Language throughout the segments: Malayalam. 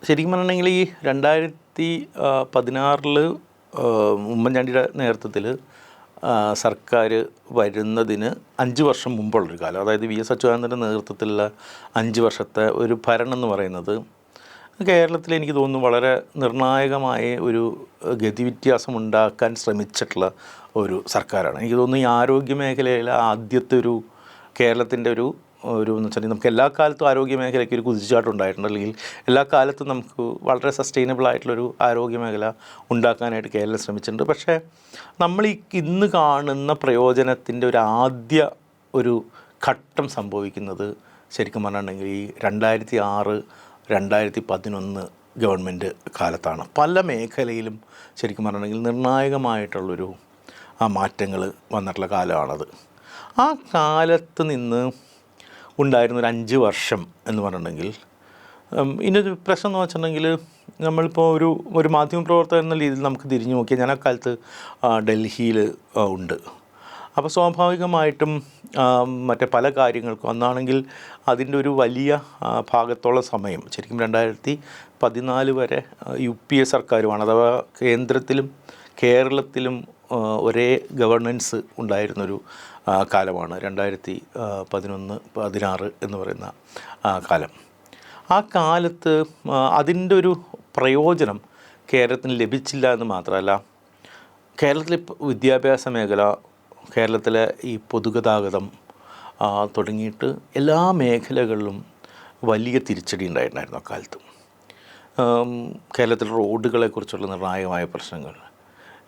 ശരിക്കും പറഞ്ഞിട്ടുണ്ടെങ്കിൽ ഈ 2016 ഉമ്മൻചാണ്ടിയുടെ നേതൃത്വത്തിൽ സർക്കാർ വരുന്നതിന് 5 വർഷം മുമ്പുള്ളൊരു കാലം, അതായത് വി എസ് അച്യുതാനന്ദൻ്റെ നേതൃത്വത്തിലുള്ള 5 വർഷത്തെ ഒരു ഭരണം എന്ന് പറയുന്നത് കേരളത്തിൽ എനിക്ക് തോന്നുന്നു വളരെ നിർണായകമായ ഒരു ഗതിവ്യത്യാസം ഉണ്ടാക്കാൻ ശ്രമിച്ചിട്ടുള്ള ഒരു സർക്കാരാണ്. എനിക്ക് തോന്നുന്നു ഈ ആരോഗ്യ മേഖലയിലെ ആദ്യത്തെ ഒരു കേരളത്തിൻ്റെ ഒരു എന്ന് വെച്ചാൽ നമുക്ക് എല്ലാ കാലത്തും ആരോഗ്യ മേഖലയ്ക്ക് ഒരു കുതിച്ചുചാട്ടം ഉണ്ടായിട്ടുണ്ട്, അല്ലെങ്കിൽ എല്ലാ കാലത്തും നമുക്ക് വളരെ സസ്റ്റൈനബിൾ ആയിട്ടുള്ളൊരു ആരോഗ്യ മേഖല ഉണ്ടാക്കാനായിട്ട് കേരളം ശ്രമിച്ചിട്ടുണ്ട്. പക്ഷേ നമ്മൾ ഈ ഇന്ന് കാണുന്ന പ്രയോജനത്തിൻ്റെ ഒരു ആദ്യ ഒരു ഘട്ടം സംഭവിക്കുന്നത് ശരിക്കും പറഞ്ഞിട്ടുണ്ടെങ്കിൽ ഈ 2006-2011 ഗവൺമെൻറ് കാലത്താണ്. പല മേഖലയിലും ശരിക്കും പറഞ്ഞിട്ടുണ്ടെങ്കിൽ നിർണായകമായിട്ടുള്ളൊരു മാറ്റങ്ങൾ വന്നിട്ടുള്ള കാലമാണത്. ആ കാലത്ത് നിന്ന് ഉണ്ടായിരുന്നൊരു 5 വർഷം എന്ന് പറഞ്ഞിട്ടുണ്ടെങ്കിൽ ഇതിനൊരു പ്രശ്നം എന്ന് വെച്ചിട്ടുണ്ടെങ്കിൽ നമ്മളിപ്പോൾ ഒരു മാധ്യമപ്രവർത്തകൻ എന്ന രീതിയിൽ നമുക്ക് തിരിഞ്ഞു നോക്കിയാൽ ഞാൻ ആ കാലത്ത് ഡൽഹിയിൽ ഉണ്ട്. അപ്പോൾ സ്വാഭാവികമായിട്ടും മറ്റേ പല കാര്യങ്ങൾക്കും അന്നാണെങ്കിൽ അതിൻ്റെ ഒരു വലിയ ഭാഗത്തോളം സമയം ശരിക്കും 2014 വരെ UPA സർക്കാരുമാണ്, അഥവാ കേന്ദ്രത്തിലും കേരളത്തിലും ഒരേ ഗവർണൻസ് ഉണ്ടായിരുന്നൊരു കാലമാണ് 2011-16 എന്ന് പറയുന്ന കാലം. ആ കാലത്ത് അതിൻ്റെ ഒരു പ്രയോജനം കേരളത്തിന് ലഭിച്ചില്ല എന്ന് മാത്രമല്ല, കേരളത്തിലെ വിദ്യാഭ്യാസ മേഖല, കേരളത്തിലെ ഈ പൊതുഗതാഗതം തുടങ്ങിയിട്ട് എല്ലാ മേഖലകളിലും വലിയ തിരിച്ചടി ഉണ്ടായിട്ടുണ്ടായിരുന്നു അക്കാലത്ത്. കേരളത്തിലെ റോഡുകളെക്കുറിച്ചുള്ള നിർണായകമായ പ്രശ്നങ്ങൾ,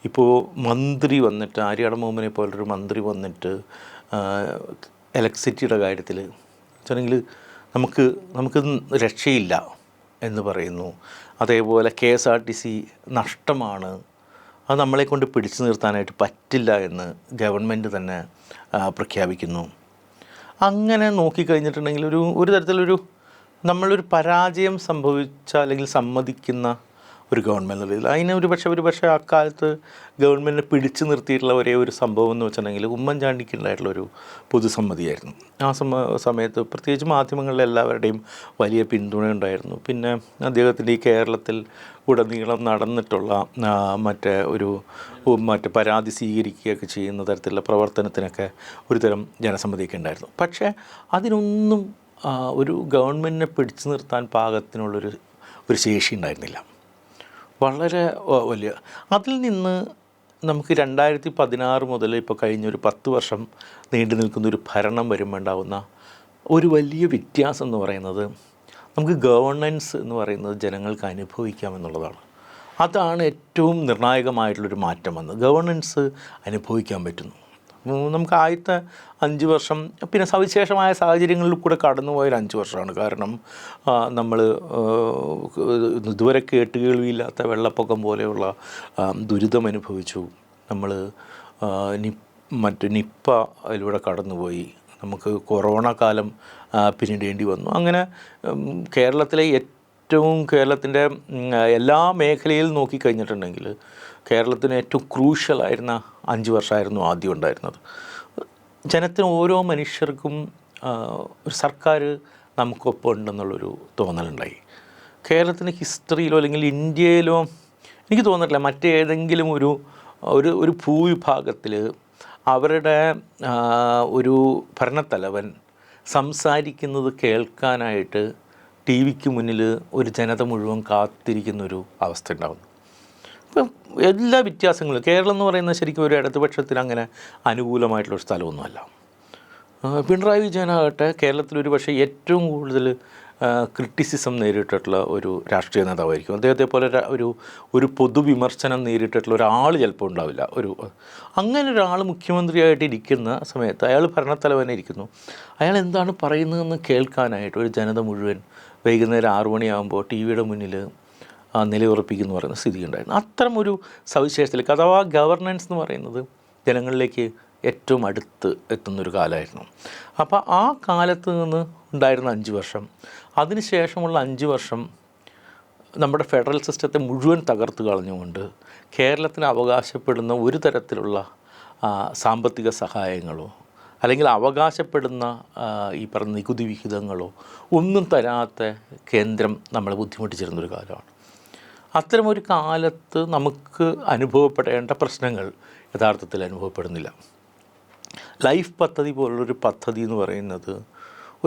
ഇപ്പോൾ മന്ത്രി വന്നിട്ട് ആര്യാടൻ മുഹമ്മദിനെ പോലൊരു മന്ത്രി വന്നിട്ട് ഇലക്ട്രിസിറ്റിയുടെ കാര്യത്തിൽ വെച്ചിട്ടുണ്ടെങ്കിൽ നമുക്ക് രക്ഷയില്ല എന്ന് പറയുന്നു. അതേപോലെ KSRTC നഷ്ടമാണ്, അത് നമ്മളെക്കൊണ്ട് പിടിച്ചു നിർത്താനായിട്ട് പറ്റില്ല എന്ന് ഗവൺമെൻറ് തന്നെ പ്രഖ്യാപിക്കുന്നു. അങ്ങനെ നോക്കിക്കഴിഞ്ഞിട്ടുണ്ടെങ്കിൽ ഒരു തരത്തിലൊരു നമ്മളൊരു പരാജയം സംഭവിച്ച അല്ലെങ്കിൽ സമ്മതിക്കുന്ന ഒരു ഗവൺമെൻറ് നിലയിൽ അതിനെ ഒരു പക്ഷേ അക്കാലത്ത് ഗവൺമെൻറ്റിനെ പിടിച്ചു നിർത്തിയിട്ടുള്ള ഒരേ ഒരു സംഭവം എന്ന് വെച്ചിട്ടുണ്ടെങ്കിൽ ഉമ്മൻചാണ്ടിക്ക് ഉണ്ടായിട്ടുള്ളൊരു പൊതുസമ്മതിയായിരുന്നു. ആ സമയത്ത് പ്രത്യേകിച്ച് മാധ്യമങ്ങളിലെ എല്ലാവരുടെയും വലിയ പിന്തുണ ഉണ്ടായിരുന്നു. പിന്നെ അദ്ദേഹത്തിൻ്റെ ഈ കേരളത്തിൽ ഉടനീളം നടന്നിട്ടുള്ള മറ്റേ പരാതി സ്വീകരിക്കുകയൊക്കെ ചെയ്യുന്ന തരത്തിലുള്ള പ്രവർത്തനത്തിനൊക്കെ ഒരുതരം ജനസമ്മതിയൊക്കെ ഉണ്ടായിരുന്നു. പക്ഷേ അതിനൊന്നും ഒരു ഗവൺമെൻറ്റിനെ പിടിച്ചു നിർത്താൻ പാകത്തിനുള്ളൊരു ശേഷി ഉണ്ടായിരുന്നില്ല, വളരെ വലിയ. അതിൽ നിന്ന് നമുക്ക് 2016 മുതൽ ഇപ്പോൾ കഴിഞ്ഞൊരു 10 വർഷം നീണ്ടു നിൽക്കുന്നൊരു ഭരണം വരുമ്പോൾ ഉണ്ടാകുന്ന ഒരു വലിയ വ്യത്യാസം എന്ന് പറയുന്നത് നമുക്ക് ഗവർണൻസ് എന്ന് പറയുന്നത് ജനങ്ങൾക്ക് അനുഭവിക്കാമെന്നുള്ളതാണ്. അതാണ് ഏറ്റവും നിർണായകമായിട്ടുള്ളൊരു മാറ്റം വന്നത്. ഗവർണൻസ് അനുഭവിക്കാൻ പറ്റുന്നു. നമുക്ക് ആദ്യത്തെ 5 വർഷം പിന്നെ സവിശേഷമായ സാഹചര്യങ്ങളിൽ കൂടെ കടന്നുപോയൊരു 5 വർഷമാണ്. കാരണം നമ്മൾ ഇതുവരെ കേട്ടുകേൾവിയില്ലാത്ത വെള്ളപ്പൊക്കം പോലെയുള്ള ദുരിതം അനുഭവിച്ചു. നമ്മൾ നിപ്പ അതിലൂടെ കടന്നുപോയി. നമുക്ക് കൊറോണ കാലം പിന്നിടേണ്ടി വന്നു. അങ്ങനെ കേരളത്തിൻ്റെ എല്ലാ മേഖലയിൽ നോക്കിക്കഴിഞ്ഞിട്ടുണ്ടെങ്കിൽ കേരളത്തിന് ഏറ്റവും ക്രൂഷ്യലായിരുന്ന 5 വർഷമായിരുന്നു ആദ്യം ഉണ്ടായിരുന്നത്. ജനത്തിന് ഓരോ മനുഷ്യർക്കും ഒരു സർക്കാർ നമുക്കൊപ്പം ഉണ്ടെന്നുള്ളൊരു തോന്നലുണ്ടായി. കേരളത്തിന് ഹിസ്റ്ററിയിലോ അല്ലെങ്കിൽ ഇന്ത്യയിലോ എനിക്ക് തോന്നിട്ടില്ല മറ്റേതെങ്കിലും ഒരു ഭൂവിഭാഗത്തിൽ അവരുടെ ഒരു ഭരണത്തലവൻ സംസാരിക്കുന്നത് കേൾക്കാനായിട്ട് TV-ക്ക് മുന്നിൽ ഒരു ജനത മുഴുവൻ കാത്തിരിക്കുന്നൊരു അവസ്ഥ ഉണ്ടാകുന്നു. ഇപ്പം എല്ലാ വ്യത്യാസങ്ങളും കേരളം എന്ന് പറയുന്നത് ശരിക്കും ഒരു ഇടതുപക്ഷത്തിന് അങ്ങനെ അനുകൂലമായിട്ടുള്ളൊരു സ്ഥലമൊന്നുമല്ല. പിണറായി വിജയനാകട്ടെ കേരളത്തിലൊരു പക്ഷേ ഏറ്റവും കൂടുതൽ ക്രിറ്റിസിസം നേരിട്ടിട്ടുള്ള ഒരു രാഷ്ട്രീയ നേതാവായിരിക്കും. അദ്ദേഹത്തെ പോലെ ഒരു പൊതുവിമർശനം നേരിട്ടിട്ടുള്ള ഒരാൾ ചിലപ്പോൾ ഉണ്ടാവില്ല. അങ്ങനെ ഒരാൾ മുഖ്യമന്ത്രിയായിട്ട് ഇരിക്കുന്ന സമയത്ത് അയാൾ ഭരണത്തലവനെ ഇരിക്കുന്നു, അയാൾ എന്താണ് പറയുന്നതെന്ന് കേൾക്കാനായിട്ട് ഒരു ജനത മുഴുവൻ വൈകുന്നേരം 6 മണിയാകുമ്പോൾ TV-യുടെ മുന്നിൽ നിലയുറപ്പിക്കുന്നു പറയുന്ന സ്ഥിതി ഉണ്ടായിരുന്നു. അത്തരം ഒരു സവിശേഷത്തിലേക്ക് അഥവാ ഗവർണൻസ് എന്ന് പറയുന്നത് ജനങ്ങളിലേക്ക് ഏറ്റവും അടുത്ത് എത്തുന്നൊരു കാലമായിരുന്നു. അപ്പോൾ ആ കാലത്ത് നിന്ന് ഉണ്ടായിരുന്ന 5 വർഷം, അതിന് ശേഷമുള്ള 5 വർഷം നമ്മുടെ ഫെഡറൽ സിസ്റ്റത്തെ മുഴുവൻ തകർത്ത് കളഞ്ഞുകൊണ്ട് കേരളത്തിന് അവകാശപ്പെടുന്ന ഒരു തരത്തിലുള്ള സാമ്പത്തിക സഹായങ്ങളോ അല്ലെങ്കിൽ അവകാശപ്പെടുന്ന ഈ പറഞ്ഞ നികുതി വിഹിതങ്ങളോ ഒന്നും തരാത്ത കേന്ദ്രം നമ്മളെ ബുദ്ധിമുട്ടിച്ചിരുന്നൊരു കാലമാണ്. അത്തരമൊരു കാലത്ത് നമുക്ക് അനുഭവപ്പെടേണ്ട പ്രശ്നങ്ങൾ യഥാർത്ഥത്തിൽ അനുഭവപ്പെടുന്നില്ല. ലൈഫ് പദ്ധതി പോലുള്ളൊരു പദ്ധതി എന്ന് പറയുന്നത്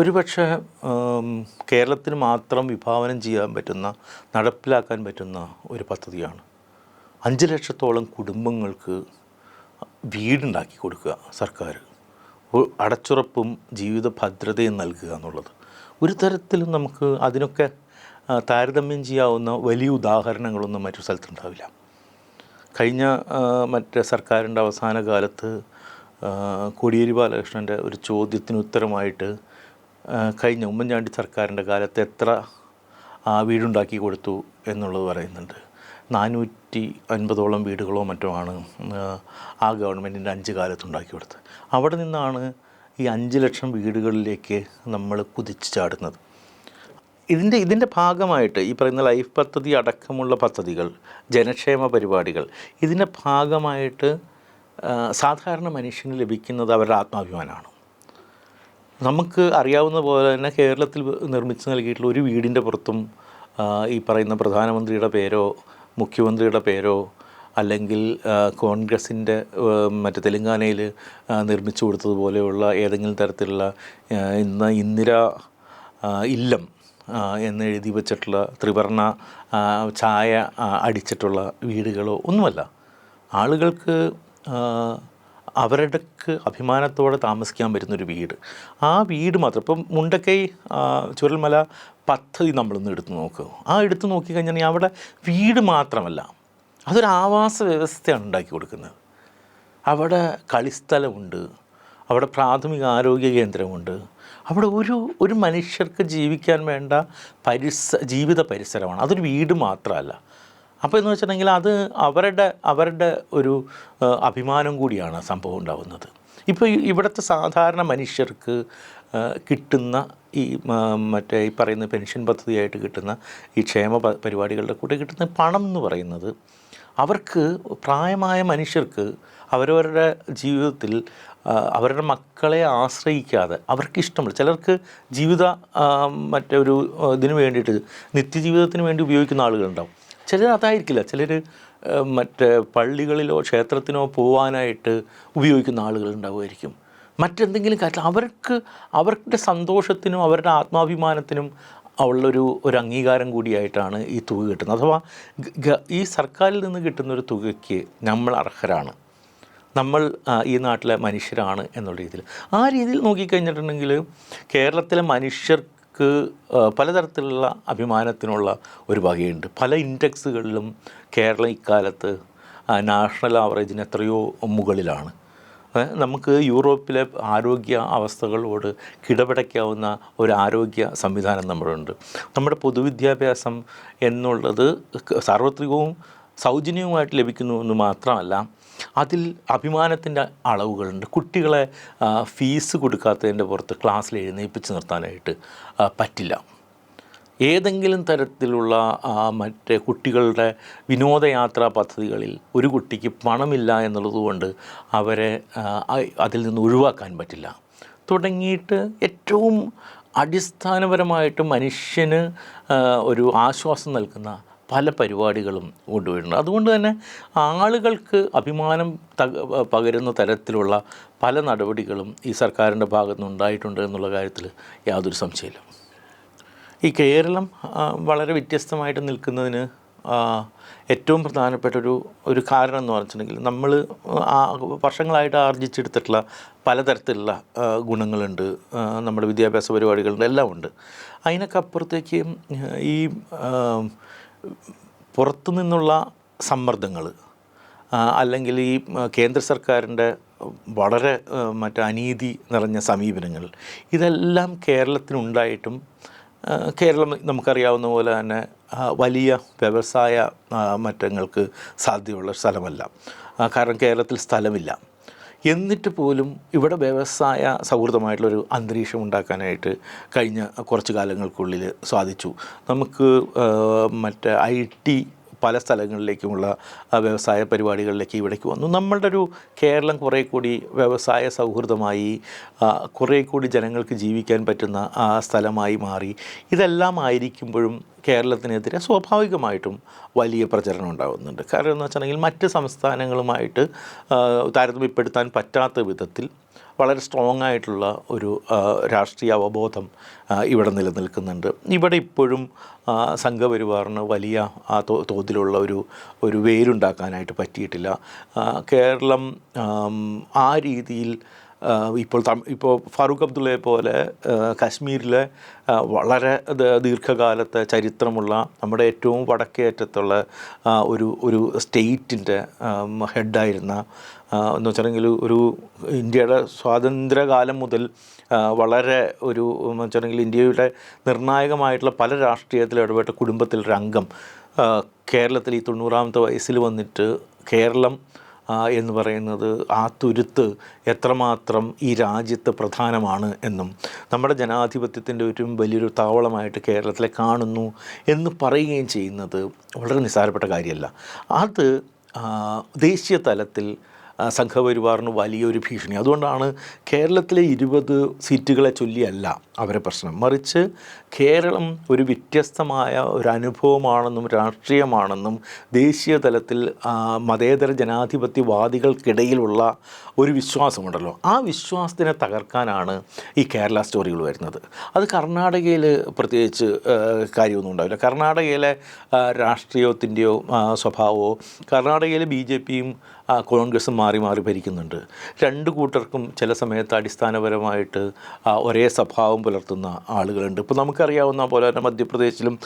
ഒരുപക്ഷെ കേരളത്തിന് മാത്രം വിഭാവനം ചെയ്യാൻ പറ്റുന്ന, നടപ്പിലാക്കാൻ പറ്റുന്ന ഒരു പദ്ധതിയാണ്. 5 ലക്ഷത്തോളം കുടുംബങ്ങൾക്ക് വീടുണ്ടാക്കി കൊടുക്കുക സർക്കാർ, അടച്ചുറപ്പും ജീവിത ഭദ്രതയും നൽകുക എന്നുള്ളത്. ഒരു തരത്തിലും നമുക്ക് അതിനൊക്കെ താരതമ്യം ചെയ്യാവുന്ന വലിയ ഉദാഹരണങ്ങളൊന്നും മറ്റു സ്ഥലത്തുണ്ടാവില്ല. കഴിഞ്ഞ മറ്റേ സർക്കാരിൻ്റെ അവസാന കാലത്ത് കോടിയേരി ബാലകൃഷ്ണൻ്റെ ഒരു ചോദ്യത്തിന് ഉത്തരമായിട്ട് കഴിഞ്ഞ ഉമ്മൻചാണ്ടി സർക്കാരിൻ്റെ കാലത്ത് എത്ര വീടുണ്ടാക്കി കൊടുത്തു എന്നുള്ളത് പറയുന്നുണ്ട്. 450ഓളം വീടുകളോ മറ്റോ ആണ് ആ ഗവൺമെൻറ്റിൻ്റെ 5 കാലത്തുണ്ടാക്കി കൊടുത്തത്. അവിടെ നിന്നാണ് ഈ 5 ലക്ഷം വീടുകളിലേക്ക് നമ്മൾ കുതിച്ചു ചാടുന്നത്. ഇതിൻ്റെ ഭാഗമായിട്ട് ഈ പറയുന്ന ലൈഫ് പദ്ധതി അടക്കമുള്ള പദ്ധതികൾ, ജനക്ഷേമ പരിപാടികൾ, ഇതിൻ്റെ ഭാഗമായിട്ട് സാധാരണ മനുഷ്യന് ലഭിക്കുന്നത് അവരുടെ ആത്മാഭിമാനമാണ്. നമുക്ക് അറിയാവുന്ന പോലെ തന്നെ കേരളത്തിൽ നിർമ്മിച്ച് നൽകിയിട്ടുള്ള ഒരു വീടിൻ്റെ പുറത്തും ഈ പറയുന്ന പ്രധാനമന്ത്രിയുടെ പേരോ മുഖ്യമന്ത്രിയുടെ പേരോ അല്ലെങ്കിൽ കോൺഗ്രസിൻ്റെ മറ്റ് തെലുങ്കാനയിൽ നിർമ്മിച്ചു കൊടുത്തതുപോലെയുള്ള ഏതെങ്കിലും തരത്തിലുള്ള ഇന്ദിര ഇല്ലം എന്ന് എഴുതി വച്ചിട്ടുള്ള ത്രിവർണ്ണ ഛായ അടിച്ചിട്ടുള്ള വീടുകളോ ഒന്നുമല്ല. ആളുകൾക്ക് അവരുടെക്ക് അഭിമാനത്തോടെ താമസിക്കാൻ പറ്റുന്നൊരു വീട്, ആ വീട് മാത്രം. ഇപ്പം മുണ്ടക്കൈ ചുരൽമല പദ്ധതി നമ്മളൊന്ന് എടുത്തു നോക്കുക. എടുത്തു നോക്കിക്കഴിഞ്ഞാൽ അവിടെ വീട് മാത്രമല്ല, അതൊരു ആവാസ വ്യവസ്ഥയാണ് ഉണ്ടാക്കി കൊടുക്കുന്നത്. അവിടെ കളിസ്ഥലമുണ്ട്, അവിടെ പ്രാഥമിക ആരോഗ്യ കേന്ദ്രമുണ്ട്, അവിടെ ഒരു മനുഷ്യർക്ക് ജീവിക്കാൻ വേണ്ട ജീവിത പരിസരമാണ്. അതൊരു വീട് മാത്രമല്ല. അപ്പോൾ എന്ന് വെച്ചിട്ടുണ്ടെങ്കിൽ അത് അവരുടെ ഒരു അഭിമാനം കൂടിയാണ് സംഭവം ഉണ്ടാകുന്നത്. ഇപ്പോൾ ഇവിടുത്തെ സാധാരണ മനുഷ്യർക്ക് കിട്ടുന്ന ഈ മറ്റേ ഈ പറയുന്ന പെൻഷൻ പദ്ധതിയായിട്ട് കിട്ടുന്ന ഈ ക്ഷേമ പരിപാടികളുടെ കൂടെ കിട്ടുന്ന പണം എന്ന് പറയുന്നത് അവർക്ക്, പ്രായമായ മനുഷ്യർക്ക് അവരവരുടെ ജീവിതത്തിൽ അവരുടെ മക്കളെ ആശ്രയിക്കാതെ അവർക്കിഷ്ടമുള്ള, ചിലർക്ക് മറ്റൊരു ഇതിനു വേണ്ടിയിട്ട് നിത്യജീവിതത്തിന് വേണ്ടി ഉപയോഗിക്കുന്ന ആളുകളുണ്ടാവും. ചിലർ അതായിരിക്കില്ല, ചിലർ മറ്റേ പള്ളികളിലോ ക്ഷേത്രത്തിനോ പോകാനായിട്ട് ഉപയോഗിക്കുന്ന ആളുകളുണ്ടാവുമായിരിക്കും. മറ്റെന്തെങ്കിലും കാര്യത്തിൽ അവരുടെ സന്തോഷത്തിനും അവരുടെ ആത്മാഭിമാനത്തിനും ഉള്ളൊരു അംഗീകാരം കൂടിയായിട്ടാണ് ഈ തുക കിട്ടുന്നത്. അഥവാ ഈ സർക്കാരിൽ നിന്ന് കിട്ടുന്നൊരു തുകയ്ക്ക് നമ്മൾ അർഹരാണ്, നമ്മൾ ഈ നാട്ടിലെ മനുഷ്യരാണ് എന്നുള്ള രീതിയിൽ. ആ രീതിയിൽ നോക്കിക്കഴിഞ്ഞിട്ടുണ്ടെങ്കിൽ കേരളത്തിലെ മനുഷ്യർക്ക് പലതരത്തിലുള്ള അഭിമാനത്തിനുള്ള ഒരു വകയുണ്ട്. പല ഇൻഡെക്സുകളിലും കേരളം ഇക്കാലത്ത് നാഷണൽ ആവറേജിന് എത്രയോ മുകളിലാണ്. നമുക്ക് യൂറോപ്പിലെ ആരോഗ്യ അവസ്ഥകളോട് കിടപിടയ്ക്കാവുന്ന ഒരു ആരോഗ്യ സംവിധാനം നമ്മളുണ്ട്. നമ്മുടെ പൊതുവിദ്യാഭ്യാസം എന്നുള്ളത് സാർവത്രികവും സൗജന്യവുമായിട്ട് ലഭിക്കുന്നു എന്ന് മാത്രമല്ല, അതിൽ അഭിമാനത്തിൻ്റെ അളവുകളുണ്ട്. കുട്ടികളെ ഫീസ് കൊടുക്കാത്തതിൻ്റെ പുറത്ത് ക്ലാസ്സിൽ എഴുന്നേൽപ്പിച്ച് നിർത്താനായിട്ട് പറ്റില്ല. ഏതെങ്കിലും തരത്തിലുള്ള മറ്റേ കുട്ടികളുടെ വിനോദയാത്രാ പദ്ധതികളിൽ ഒരു കുട്ടിക്ക് പണമില്ല എന്നുള്ളതുകൊണ്ട് അവരെ അതിൽ നിന്ന് ഒഴിവാക്കാൻ പറ്റില്ല. തുടങ്ങിയിട്ട് ഏറ്റവും അടിസ്ഥാനപരമായിട്ട് മനുഷ്യന് ഒരു ആശ്വാസം നൽകുന്ന പല പരിപാടികളും കൊണ്ടുപോയിട്ടുണ്ട്. അതുകൊണ്ട് തന്നെ ആളുകൾക്ക് അഭിമാനം പകരുന്ന തരത്തിലുള്ള പല നടപടികളും ഈ സർക്കാരിൻ്റെ ഭാഗത്തു നിന്നുണ്ടായിട്ടുണ്ട് എന്നുള്ള കാര്യത്തിൽ യാതൊരു സംശയമില്ല. ഈ കേരളം വളരെ വ്യത്യസ്തമായിട്ട് നിൽക്കുന്നതിന് ഏറ്റവും പ്രധാനപ്പെട്ട ഒരു കാരണം എന്ന് പറഞ്ഞിട്ടുണ്ടെങ്കിൽ, നമ്മൾ വർഷങ്ങളായിട്ട് ആർജിച്ചെടുത്തിട്ടുള്ള പലതരത്തിലുള്ള ഗുണങ്ങളുണ്ട്, നമ്മുടെ വിദ്യാഭ്യാസ പരിപാടികളുണ്ട്, എല്ലാം ഉണ്ട്. അതിനൊക്കെ അപ്പുറത്തേക്ക് ഈ പുറത്തു നിന്നുള്ള സമ്മർദ്ദങ്ങൾ, അല്ലെങ്കിൽ ഈ കേന്ദ്ര സർക്കാരിൻ്റെ വളരെ അനീതി നിറഞ്ഞ സമീപനങ്ങൾ, ഇതെല്ലാം കേരളത്തിനുണ്ടായിട്ടും കേരളം നമുക്കറിയാവുന്ന പോലെ തന്നെ വലിയ വ്യവസായ മാറ്റങ്ങൾക്ക് സാധ്യതയുള്ള സ്ഥലമല്ല. കാരണം കേരളത്തിൽ സ്ഥലമില്ല. എന്നിട്ട് പോലും ഇവിടെ വ്യവസായ സൗഹൃദമായിട്ടുള്ളൊരു അന്തരീക്ഷം ഉണ്ടാക്കാനായിട്ട് കഴിഞ്ഞ കുറച്ച് കാലങ്ങൾക്കുള്ളിൽ സാധിച്ചു. നമുക്ക് IT പല സ്ഥലങ്ങളിലേക്കുമുള്ള വ്യവസായ പരിപാടികളിലേക്ക് ഇവിടേക്ക് വന്നു. നമ്മളുടെ ഒരു കേരളം കുറേ കൂടി വ്യവസായ സൗഹൃദമായി, കുറേ കൂടി ജനങ്ങൾക്ക് ജീവിക്കാൻ പറ്റുന്ന സ്ഥലമായി മാറി. ഇതെല്ലാം ആയിരിക്കുമ്പോഴും കേരളത്തിനെതിരെ സ്വാഭാവികമായിട്ടും വലിയ പ്രചരണം ഉണ്ടാകുന്നുണ്ട്. കാരണം എന്ന് വെച്ചിട്ടുണ്ടെങ്കിൽ മറ്റ് സംസ്ഥാനങ്ങളുമായിട്ട് താരതമ്യപ്പെടുത്താൻ പറ്റാത്ത വിധത്തിൽ വളരെ സ്ട്രോങ് ആയിട്ടുള്ള ഒരു രാഷ്ട്രീയ അവബോധം ഇവിടെ നിലനിൽക്കുന്നുണ്ട്. ഇവിടെ ഇപ്പോഴും സംഘപരിവാറിന് വലിയ തോതിലുള്ള ഒരു വേരുണ്ടാക്കാനായിട്ട് പറ്റിയിട്ടില്ല. കേരളം ആ രീതിയിൽ ഇപ്പോൾ ഫാറൂഖ് അബ്ദുള്ളയെ പോലെ കാശ്മീരിലെ വളരെ ദീർഘകാലത്തെ ചരിത്രമുള്ള നമ്മുടെ ഏറ്റവും വടക്കേറ്റത്തുള്ള ഒരു സ്റ്റേറ്റിൻ്റെ ഹെഡായിരുന്ന എന്ന് വെച്ചിട്ടുണ്ടെങ്കിൽ ഒരു ഇന്ത്യയുടെ സ്വാതന്ത്ര്യകാലം മുതൽ വളരെ എന്ന് വെച്ചിട്ടുണ്ടെങ്കിൽ ഇന്ത്യയുടെ നിർണായകമായിട്ടുള്ള പല രാഷ്ട്രീയത്തിൽ ഇടപെട്ട കുടുംബത്തിലൊരു അംഗം കേരളത്തിൽ ഈ 90ാമത്തെ വയസ്സിൽ വന്നിട്ട് കേരളം എന്ന് പറയുന്നത് ആ തുരുത്ത് എത്രമാത്രം ഈ രാജ്യത്ത് പ്രധാനമാണ് എന്നും നമ്മുടെ ജനാധിപത്യത്തിൻ്റെ ഒരു വലിയൊരു താവളമായിട്ട് കേരളത്തിലെ കാണുന്നു എന്ന് പറയുകയും ചെയ്യുന്നത് വളരെ നിസ്സാരപ്പെട്ട കാര്യമല്ല. അത് ദേശീയ തലത്തിൽ സംഘപരിവാറിന് വലിയൊരു ഭീഷണി. അതുകൊണ്ടാണ് കേരളത്തിലെ 20 സീറ്റുകളെ ചൊല്ലിയല്ല അവരെ പ്രശ്നം, മറിച്ച് കേരളം ഒരു വ്യത്യസ്തമായ ഒരു അനുഭവമാണെന്നും രാഷ്ട്രീയമാണെന്നും ദേശീയ തലത്തിൽ മതേതര ജനാധിപത്യവാദികൾക്കിടയിലുള്ള ഒരു വിശ്വാസമുണ്ടല്ലോ, ആ വിശ്വാസത്തിനെ തകർക്കാനാണ് ഈ കേരള സ്റ്റോറികൾ വരുന്നത്. അത് കർണാടകയിൽ പ്രത്യേകിച്ച് കാര്യമൊന്നും ഉണ്ടാവില്ല. കർണാടകയിലെ രാഷ്ട്രീയത്തിൻ്റെയോ സ്വഭാവമോ, കർണാടകയിൽ BJPയും കോൺഗ്രസും മാറി മാറി ഭരിക്കുന്നുണ്ട്. രണ്ട് കൂട്ടർക്കും ചില സമയത്ത് അടിസ്ഥാനപരമായിട്ട് ഒരേ സ്വഭാവം പുലർത്തുന്ന ആളുകളുണ്ട്. ഇപ്പോൾ നമുക്കറിയാവുന്ന പോലെ തന്നെ മധ്യപ്രദേശിലും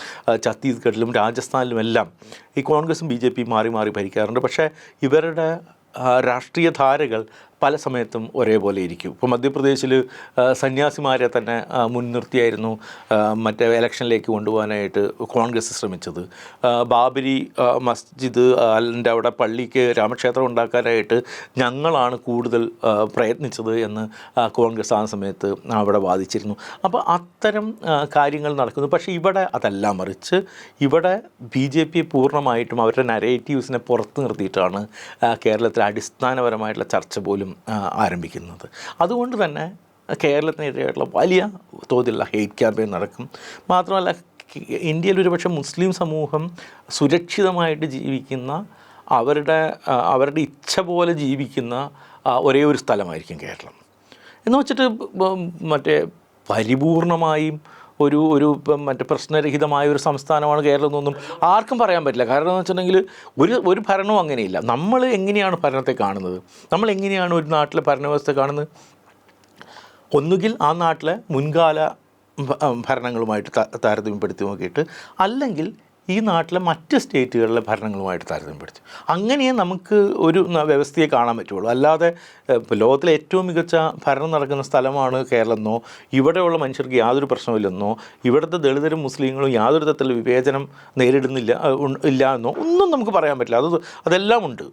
ഛത്തീസ്ഗഡിലും രാജസ്ഥാനിലുമെല്ലാം ഈ കോൺഗ്രസും BJPയും മാറി മാറി ഭരിക്കാറുണ്ട്. പക്ഷേ ഇവരുടെ രാഷ്ട്രീയ ധാരകൾ പല സമയത്തും ഒരേപോലെ ഇരിക്കും. ഇപ്പോൾ മധ്യപ്രദേശിൽ സന്യാസിമാരെ തന്നെ മുൻനിർത്തിയായിരുന്നു മറ്റേ ഇലക്ഷനിലേക്ക് കൊണ്ടുപോകാനായിട്ട് കോൺഗ്രസ് ശ്രമിച്ചത്. ബാബരി മസ്ജിദ് അതിൻ്റെ അവിടെ പള്ളിക്ക് രാമക്ഷേത്രം ഉണ്ടാക്കാനായിട്ട് ഞങ്ങളാണ് കൂടുതൽ പ്രയത്നിച്ചത് എന്ന് കോൺഗ്രസ് ആ സമയത്ത് അവിടെ വാദിച്ചിരുന്നു. അപ്പോൾ അത്തരം കാര്യങ്ങൾ നടക്കുന്നു. പക്ഷേ ഇവിടെ അതല്ല, മറിച്ച് ഇവിടെ BJP പൂർണ്ണമായിട്ടും അവരുടെ നരേറ്റീവ്സിനെ പുറത്ത് നിർത്തിയിട്ടാണ് കേരളത്തിൽ അടിസ്ഥാനപരമായിട്ടുള്ള ചർച്ച പോലും ആരംഭിക്കുന്നത്. അതുകൊണ്ട് തന്നെ കേരളത്തിനെതിരെയുള്ള വലിയ തോതിലുള്ള ഹെയ്റ്റ് ക്യാമ്പയിൻ നടക്കും. മാത്രമല്ല ഇന്ത്യയിൽ ഒരുപക്ഷെ മുസ്ലിം സമൂഹം സുരക്ഷിതമായിട്ട് ജീവിക്കുന്ന, അവരുടെ ഇച്ഛ പോലെ ജീവിക്കുന്ന ഒരേ ഒരു സ്ഥലമായിരിക്കും കേരളം. എന്ന് വെച്ചിട്ട് മറ്റേ പരിപൂർണമായും ഒരു മറ്റേ പ്രശ്നരഹിതമായ ഒരു സംസ്ഥാനമാണ് കേരളം എന്നൊന്നും ആർക്കും പറയാൻ പറ്റില്ല. കാരണം എന്ന് വെച്ചിട്ടുണ്ടെങ്കിൽ ഒരു ഭരണവും അങ്ങനെയില്ല. നമ്മൾ എങ്ങനെയാണ് ഭരണത്തെ കാണുന്നത്, നമ്മൾ എങ്ങനെയാണ് ഒരു നാട്ടിലെ ഭരണവ്യവസ്ഥ കാണുന്നത്? ഒന്നുകിൽ ആ നാട്ടിലെ മുൻകാല ഭരണങ്ങളുമായിട്ട് താരതമ്യപ്പെടുത്തി നോക്കിയിട്ട്, അല്ലെങ്കിൽ ഈ നാട്ടിലെ മറ്റ് സ്റ്റേറ്റുകളിലെ ഭരണങ്ങളുമായിട്ട് താരതമ്യപ്പെടുത്തി, അങ്ങനെ നമുക്ക് ഒരു വ്യവസ്ഥയെ കാണാൻ പറ്റുള്ളൂ. അല്ലാതെ ലോകത്തിലെ ഏറ്റവും മികച്ച ഭരണം നടക്കുന്ന സ്ഥലമാണ് കേരളം എന്നോ, ഇവിടെയുള്ള മനുഷ്യർക്ക് യാതൊരു പ്രശ്നമില്ലെന്നോ, ഇവിടുത്തെ ദളിതരും മുസ്ലിങ്ങളും യാതൊരു തരത്തിലുള്ള വിവേചനം നേരിടുന്നില്ല ഇല്ല എന്നോ ഒന്നും നമുക്ക് പറയാൻ പറ്റില്ല. അതെല്ലാം ഉണ്ട്,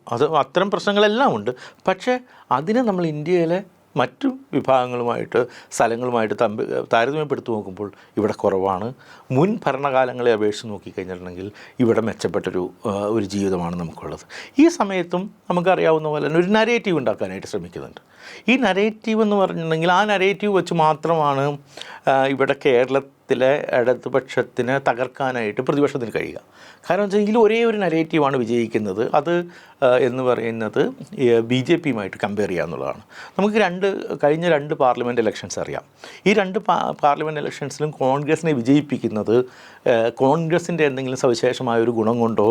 അത്തരം പ്രശ്നങ്ങളെല്ലാം ഉണ്ട്. പക്ഷേ അതിനെ നമ്മൾ ഇന്ത്യയിലെ മറ്റു വിഭാഗങ്ങളുമായിട്ട് സ്ഥലങ്ങളുമായിട്ട് താരതമ്യപ്പെടുത്തി നോക്കുമ്പോൾ ഇവിടെ കുറവാണ്. മുൻ ഭരണകാലങ്ങളെ അപേക്ഷിച്ച് നോക്കിക്കഴിഞ്ഞിട്ടുണ്ടെങ്കിൽ ഇവിടെ മെച്ചപ്പെട്ടൊരു ജീവിതമാണ് നമുക്കുള്ളത്. ഈ സമയത്തും നമുക്കറിയാവുന്ന പോലെ തന്നെ ഒരു നരേറ്റീവ് ഉണ്ടാക്കാനായിട്ട് ശ്രമിക്കുന്നുണ്ട്. ഈ നരേറ്റീവ് എന്ന് പറഞ്ഞിട്ടുണ്ടെങ്കിൽ ആ നരേറ്റീവ് വെച്ച് മാത്രമാണ് ഇവിടെ കേരളത്തിലെ ഇടതുപക്ഷത്തിനെ തകർക്കാനായിട്ട് പ്രതിപക്ഷത്തിന് കഴിയുക. കാരണം വെച്ചാൽ ഒരേ ഒരു നരേറ്റീവാണ് വിജയിക്കുന്നത്. അത് എന്ന് പറയുന്നത് BJPയുമായിട്ട് കമ്പയർ ചെയ്യുക എന്നുള്ളതാണ്. നമുക്ക് കഴിഞ്ഞ രണ്ട് പാർലമെൻറ്റ് ഇലക്ഷൻസ് അറിയാം. ഈ രണ്ട് പാർലമെൻറ്റ് ഇലക്ഷൻസിലും കോൺഗ്രസിനെ വിജയിപ്പിക്കുന്നത് കോൺഗ്രസിൻ്റെ എന്തെങ്കിലും സവിശേഷമായ ഒരു ഗുണം കൊണ്ടോ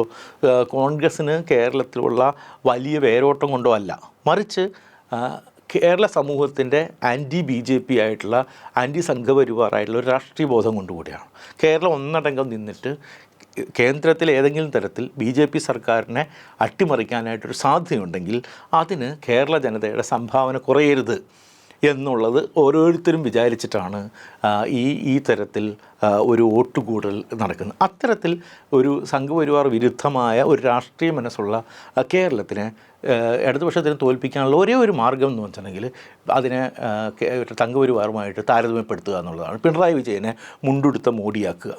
കോൺഗ്രസ്സിന് കേരളത്തിലുള്ള വലിയ വേരോട്ടം കൊണ്ടോ അല്ല, മറിച്ച് കേരള സമൂഹത്തിൻ്റെ BJP ആയിട്ടുള്ള സംഘപരിവാറായിട്ടുള്ള ഒരു രാഷ്ട്രീയ ബോധം കൊണ്ടുകൂടിയാണ്. കേരളം ഒന്നടങ്കം നിന്നിട്ട് കേന്ദ്രത്തിൽ ഏതെങ്കിലും തരത്തിൽ BJP സർക്കാരിനെ അട്ടിമറിക്കാനായിട്ടൊരു സാധ്യതയുണ്ടെങ്കിൽ അതിന് കേരള ജനതയുടെ സംഭാവന കുറയരുത് എന്നുള്ളത് ഓരോരുത്തരും വിചാരിച്ചിട്ടാണ് ഈ തരത്തിൽ ഒരു വോട്ടുകൂടൽ നടക്കുന്നത്. അത്തരത്തിൽ ഒരു സംഘപരിവാർ വിരുദ്ധമായ ഒരു രാഷ്ട്രീയ മനസ്സുള്ള കേരളത്തിനെ ഇടതുപക്ഷത്തിന് തോൽപ്പിക്കാനുള്ള ഒരേ ഒരു മാർഗം എന്ന് വെച്ചിട്ടുണ്ടെങ്കിൽ അതിനെ സംഘപരിവാറുമായിട്ട് താരതമ്യപ്പെടുത്തുക എന്നുള്ളതാണ്. പിണറായി വിജയനെ മുണ്ടുടുത്ത മോഡിയാക്കുക.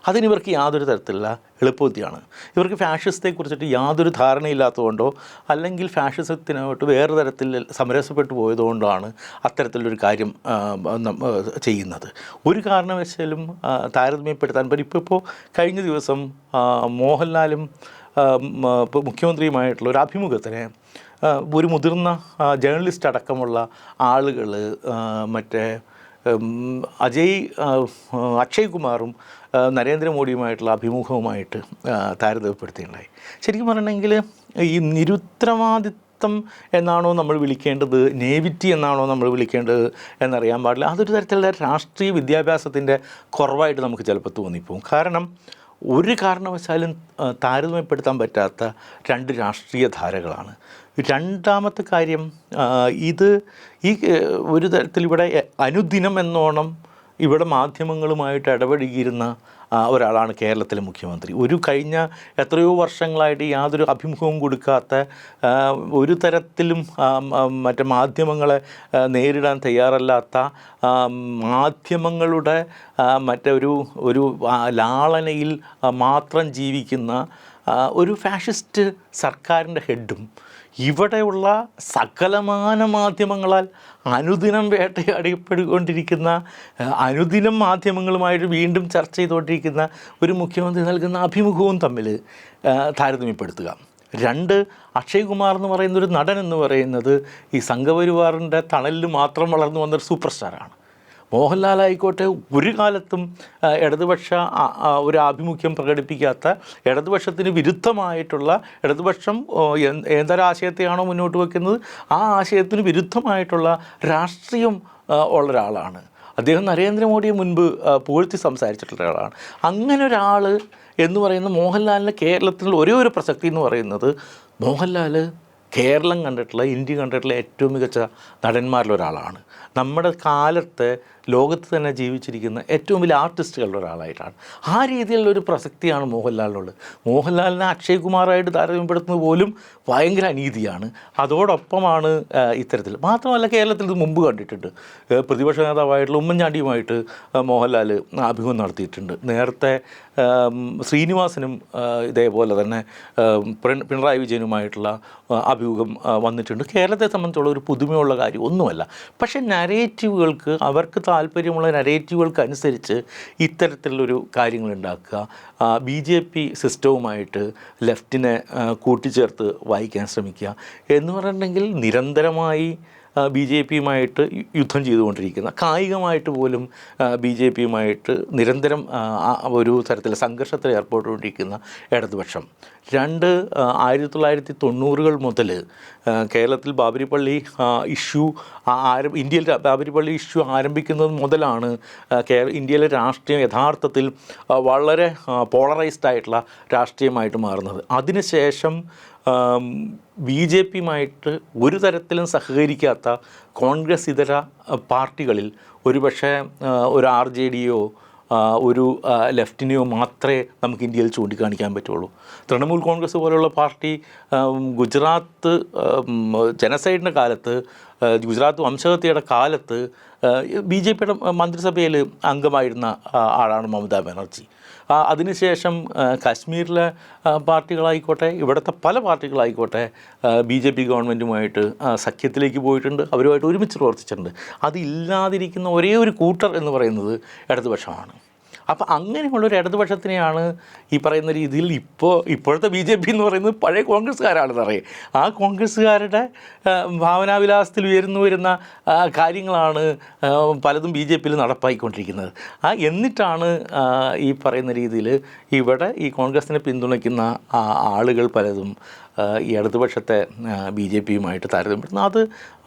അതിനിവർക്ക് യാതൊരു തരത്തിലുള്ള എളുപ്പബുദ്ധിയാണ്. ഇവർക്ക് ഫാഷിസത്തെക്കുറിച്ചിട്ട് യാതൊരു ധാരണയില്ലാത്തതുകൊണ്ടോ അല്ലെങ്കിൽ ഫാഷിസത്തിനോട്ട് വേറെ തരത്തിൽ സമരസപ്പെട്ടു പോയതുകൊണ്ടാണ് അത്തരത്തിലൊരു കാര്യം ചെയ്യുന്നത്. ഒരു കാരണവശാലും താരതമ്യപ്പെടുത്താൻ പറ്റും. ഇപ്പോൾ കഴിഞ്ഞ ദിവസം മോഹൻലാലും മുഖ്യമന്ത്രിയുമായിട്ടുള്ള ഒരു അഭിമുഖത്തിന് ഒരു മുതിർന്ന ജേർണലിസ്റ്റ് അടക്കമുള്ള ആളുകൾ മറ്റേ അക്ഷയ് കുമാറും നരേന്ദ്രമോദിയുമായിട്ടുള്ള അഭിമുഖവുമായിട്ട് താരതമ്യപ്പെടുത്തിയിട്ടുണ്ടായി. ശരിക്കും പറഞ്ഞിട്ടുണ്ടെങ്കിൽ ഈ നിരുത്തരവാദിത്വം എന്നാണോ നമ്മൾ വിളിക്കേണ്ടത്, നേവിറ്റി എന്നാണോ നമ്മൾ വിളിക്കേണ്ടത് എന്നറിയാൻ പാടില്ല. അതൊരു തരത്തിലുള്ള രാഷ്ട്രീയ വിദ്യാഭ്യാസത്തിൻ്റെ കുറവായിട്ട് നമുക്ക് ചിലപ്പോൾ തോന്നിപ്പോവും. കാരണം ഒരു കാരണവശാലും താരതമ്യപ്പെടുത്താൻ പറ്റാത്ത രണ്ട് രാഷ്ട്രീയ ധാരകളാണ്. രണ്ടാമത്തെ കാര്യം, ഇത് ഈ ഒരു തരത്തിൽ ഇവിടെ അനുദിനം എന്നോണം ഇവിടെ മാധ്യമങ്ങളുമായിട്ട് ഇടപഴകിയിരുന്ന ഒരാളാണ് കേരളത്തിലെ മുഖ്യമന്ത്രി. ഒരു കഴിഞ്ഞ എത്രയോ വർഷങ്ങളായിട്ട് യാതൊരു അഭിമുഖവും കൊടുക്കാത്ത, ഒരു തരത്തിലും മറ്റേ മാധ്യമങ്ങളെ നേരിടാൻ തയ്യാറല്ലാത്ത, മാധ്യമങ്ങളുടെ ഒരു ലാളനയിൽ മാത്രം ജീവിക്കുന്ന ഒരു ഫാഷിസ്റ്റ് സർക്കാരിൻ്റെ ഹെഡും ഇവിടെയുള്ള സകലമാന മാധ്യമങ്ങളാൽ അനുദിനം വേട്ടയാടപ്പെട്ടുകൊണ്ടിരിക്കുന്ന, അനുദിനം മാധ്യമങ്ങളുമായിട്ട് വീണ്ടും ചർച്ച ചെയ്തുകൊണ്ടിരിക്കുന്ന ഒരു മുഖ്യമന്ത്രി നൽകുന്ന അഭിമുഖവും തമ്മിൽ താരതമ്യപ്പെടുത്തുക. രണ്ട്, അക്ഷയ് കുമാർ എന്ന് പറയുന്നൊരു നടൻ എന്ന് പറയുന്നത് ഈ സംഘപരിവാറിൻ്റെ തണലിൽ മാത്രം വളർന്നു വന്നൊരു സൂപ്പർ സ്റ്റാറാണ്. മോഹൻലാലായിക്കോട്ടെ ഒരു കാലത്തും ഇടതുപക്ഷ ഒരു ആഭിമുഖ്യം പ്രകടിപ്പിക്കാത്ത, ഇടതുപക്ഷത്തിന് വിരുദ്ധമായിട്ടുള്ള, ഇടതുപക്ഷം ഏതൊരാശയത്തെയാണോ മുന്നോട്ട് വയ്ക്കുന്നത് ആ ആശയത്തിന് വിരുദ്ധമായിട്ടുള്ള രാഷ്ട്രീയം ഉള്ള ഒരാളാണ് അദ്ദേഹം. നരേന്ദ്രമോദിയെ മുൻപ് പുകഴ്ത്തി സംസാരിച്ചിട്ടുള്ള ഒരാളാണ്. അങ്ങനെ ഒരാൾ എന്ന് പറയുന്ന മോഹൻലാലിൻ്റെ കേരളത്തിലുള്ള ഒരേ ഒരു പ്രസക്തി എന്ന് പറയുന്നത്, മോഹൻലാൽ കേരളം കണ്ടിട്ടുള്ള, ഇന്ത്യ കണ്ടിട്ടുള്ള ഏറ്റവും മികച്ച നടന്മാരിലൊരാളാണ്. നമ്മുടെ കാലത്ത് ലോകത്ത് തന്നെ ജീവിച്ചിരിക്കുന്ന ഏറ്റവും വലിയ ആർട്ടിസ്റ്റുകളുടെ ഒരാളായിട്ടാണ്. ആ രീതിയിലുള്ളൊരു പ്രസക്തിയാണ് മോഹൻലാലിനുള്ളത്. മോഹൻലാലിനെ അക്ഷയ് കുമാറായിട്ട് താരതമ്യപ്പെടുത്തുന്നത് പോലും ഭയങ്കര അനീതിയാണ്. അതോടൊപ്പമാണ് ഇത്തരത്തിൽ. മാത്രമല്ല, കേരളത്തിൽ ഇത് മുമ്പ് കണ്ടിട്ടുണ്ട്. പ്രതിപക്ഷ നേതാവായിട്ടുള്ള ഉമ്മൻചാണ്ടിയുമായിട്ട് മോഹൻലാൽ അഭിമുഖം നടത്തിയിട്ടുണ്ട്. നേരത്തെ ശ്രീനിവാസനും ഇതേപോലെ തന്നെ പിണറായി വിജയനുമായിട്ടുള്ള അഭിമുഖം വന്നിട്ടുണ്ട്. കേരളത്തെ സംബന്ധിച്ചുള്ള ഒരു പുതുമയുള്ള കാര്യം ഒന്നുമല്ല. പക്ഷേ നരേറ്റീവുകൾക്ക്, അവർക്ക് താല്പര്യമുള്ള നരേറ്റീവുകൾക്കനുസരിച്ച് ഇത്തരത്തിലുള്ളൊരു കാര്യങ്ങളുണ്ടാക്കുക, BJP സിസ്റ്റവുമായിട്ട് ലെഫ്റ്റിനെ കൂട്ടിച്ചേർത്ത് വായിക്കാൻ ശ്രമിക്കുക എന്ന് പറഞ്ഞിട്ടുണ്ടെങ്കിൽ നിരന്തരമായി BJPയുമായിട്ട് യുദ്ധം ചെയ്തുകൊണ്ടിരിക്കുന്ന, കായികമായിട്ട് പോലും BJPയുമായിട്ട് നിരന്തരം ഒരു തരത്തിലെ സംഘർഷത്തിൽ ഏർപ്പെട്ടുകൊണ്ടിരിക്കുന്ന ഇടതുപക്ഷം. രണ്ട്, 1990-കൾ മുതൽ കേരളത്തിൽ ബാബരി പള്ളി ഇഷ്യൂ ഇന്ത്യയിൽ ബാബരി പള്ളി ഇഷ്യൂ ആരംഭിക്കുന്നത് മുതലാണ് ഇന്ത്യയിലെ രാഷ്ട്രീയം യഥാർത്ഥത്തിൽ വളരെ പോളറൈസ്ഡ് ആയിട്ടുള്ള രാഷ്ട്രീയമായിട്ട് മാറുന്നത്. അതിനുശേഷം BJPയുമായിട്ട് ഒരു തരത്തിലും സഹകരിക്കാത്ത കോൺഗ്രസ് ഇതര പാർട്ടികളിൽ ഒരുപക്ഷെ ഒരു RJDയോ ഒരു ലെഫ്റ്റിനെയോ മാത്രമേ നമുക്ക് ഇന്ത്യയിൽ ചൂണ്ടിക്കാണിക്കാൻ പറ്റുള്ളൂ. തൃണമൂൽ കോൺഗ്രസ് പോലുള്ള പാർട്ടി ഗുജറാത്ത് ജനസൈഡിൻ്റെ കാലത്ത്, ഗുജറാത്ത് വംശഹത്യയുടെ കാലത്ത് BJPയുടെ മന്ത്രിസഭയിൽ അംഗമായിരുന്ന ആളാണ് മമതാ ബാനർജി. അതിനുശേഷം കാശ്മീരിലെ പാർട്ടികളായിക്കോട്ടെ, ഇവിടുത്തെ പല പാർട്ടികളായിക്കോട്ടെ BJP ഗവൺമെൻറ്റുമായിട്ട് സഖ്യത്തിലേക്ക് പോയിട്ടുണ്ട്, അവരുമായിട്ട് ഒരുമിച്ച് പ്രവർത്തിച്ചിട്ടുണ്ട്. അതില്ലാതിരിക്കുന്ന ഒരേ ഒരു കൂട്ടർ എന്ന് പറയുന്നത് ഇടതുപക്ഷമാണ്. അപ്പോൾ അങ്ങനെയുള്ളൊരു ഇടതുപക്ഷത്തിനെയാണ് ഈ പറയുന്ന രീതിയിൽ ഇപ്പോഴത്തെ BJP എന്ന് പറയുന്നത് പഴയ കോൺഗ്രസ്സുകാരാണെന്ന് അറിയാം. ആ കോൺഗ്രസ്സുകാരുടെ ഭാവനാവിലാസത്തിൽ വരുന്ന കാര്യങ്ങളാണ് പലതും BJPയിൽ നടപ്പായിക്കൊണ്ടിരിക്കുന്നത്. എന്നിട്ടാണ് ഈ പറയുന്ന രീതിയിൽ ഇവിടെ ഈ കോൺഗ്രസിനെ പിന്തുണയ്ക്കുന്ന ആളുകൾ പലതും ഈ ഇടതുപക്ഷത്തെ BJPയുമായിട്ട് താരതമ്യപ്പെടുത്തുന്നത്.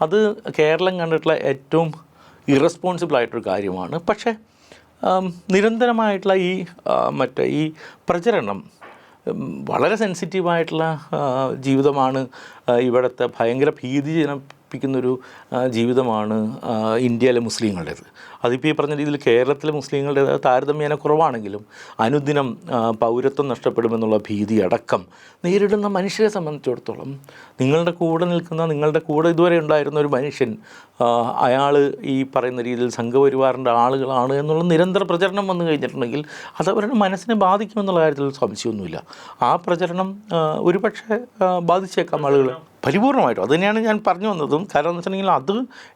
അത് കേരളം കണ്ടിട്ടുള്ള ഏറ്റവും ഇറസ്പോൺസിബിളായിട്ടൊരു കാര്യമാണ്. പക്ഷേ നിരന്തരമായിട്ടുള്ള ഈ പ്രചരണം, വളരെ സെൻസിറ്റീവായിട്ടുള്ള ജീവിതമാണ് ഇവിടുത്തെ ഭയങ്കര നശിപ്പിക്കുന്നൊരു ജീവിതമാണ് ഇന്ത്യയിലെ മുസ്ലിങ്ങളുടേത്. അതിപ്പോൾ ഈ പറഞ്ഞ രീതിയിൽ കേരളത്തിലെ മുസ്ലിങ്ങളുടേത് താരതമ്യേന കുറവാണെങ്കിലും അനുദിനം പൗരത്വം നഷ്ടപ്പെടുമെന്നുള്ള ഭീതി അടക്കം നേരിടുന്ന മനുഷ്യരെ സംബന്ധിച്ചിടത്തോളം നിങ്ങളുടെ കൂടെ നിൽക്കുന്ന, നിങ്ങളുടെ കൂടെ ഇതുവരെ ഉണ്ടായിരുന്ന ഒരു മനുഷ്യൻ അയാൾ ഈ പറയുന്ന രീതിയിൽ സംഘപരിവാറിൻ്റെ ആളുകളാണ് എന്നുള്ള നിരന്തര പ്രചരണം വന്നു കഴിഞ്ഞിട്ടുണ്ടെങ്കിൽ അത് അവരുടെ മനസ്സിനെ ബാധിക്കുമെന്നുള്ള കാര്യത്തിൽ സംശയമൊന്നുമില്ല. ആ പ്രചരണം ഒരുപക്ഷെ ബാധിച്ചേക്കാം ആളുകൾ പരിപൂർണമായിട്ടും. അത് തന്നെയാണ് ഞാൻ പറഞ്ഞു വന്നതും. കാരണം എന്ന് വെച്ചിട്ടുണ്ടെങ്കിൽ അത്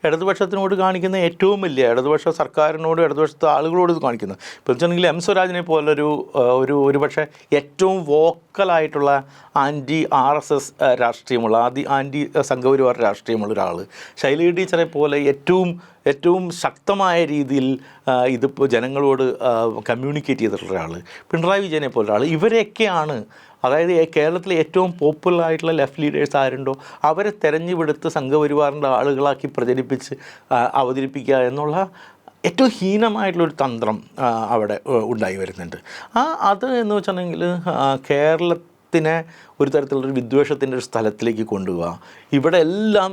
ഇടതുപക്ഷത്തിനോട് കാണിക്കുന്ന ഏറ്റവും വലിയ, ഇടതുപക്ഷ സർക്കാരിനോട് ഇടതുപക്ഷത്തെ ആളുകളോട് ഇത് കാണിക്കുന്നത്. ഇപ്പോൾ വെച്ചിട്ടുണ്ടെങ്കിൽ എം സ്വരാജിനെ പോലൊരു ഒരുപക്ഷെ ഏറ്റവും വോക്കലായിട്ടുള്ള ആൻറ്റി RSS രാഷ്ട്രീയമുള്ള, ആൻറ്റി സംഘപരിവാർ രാഷ്ട്രീയമുള്ള ഒരാൾ, ശൈലജ ടീച്ചറെ പോലെ ഏറ്റവും ശക്തമായ രീതിയിൽ ഇതിപ്പോൾ ജനങ്ങളോട് കമ്മ്യൂണിക്കേറ്റ് ചെയ്തിട്ടുള്ള ഒരാൾ, പിണറായി വിജയനെ പോലെ ഒരാൾ, ഇവരെയൊക്കെയാണ്, അതായത് കേരളത്തിലെ ഏറ്റവും പോപ്പുലർ ആയിട്ടുള്ള ലെഫ്റ്റ് ലീഡേഴ്സ് ആരുണ്ടോ അവരെ തെരഞ്ഞെടുത്ത് സംഘപരിവാറിൻ്റെ ആളുകളാക്കി പ്രചരിപ്പിച്ച് അവതരിപ്പിക്കുക എന്നുള്ള ഏറ്റവും ഹീനമായിട്ടുള്ളൊരു തന്ത്രം അവിടെ ഉണ്ടായി വരുന്നുണ്ട്. അത് എന്ന് വെച്ചിട്ടുണ്ടെങ്കിൽ കേരളത്തിനെ ഒരു തരത്തിലുള്ളൊരു വിദ്വേഷത്തിൻ്റെ ഒരു സ്ഥലത്തിലേക്ക് കൊണ്ടുപോവുക. ഇവിടെ എല്ലാം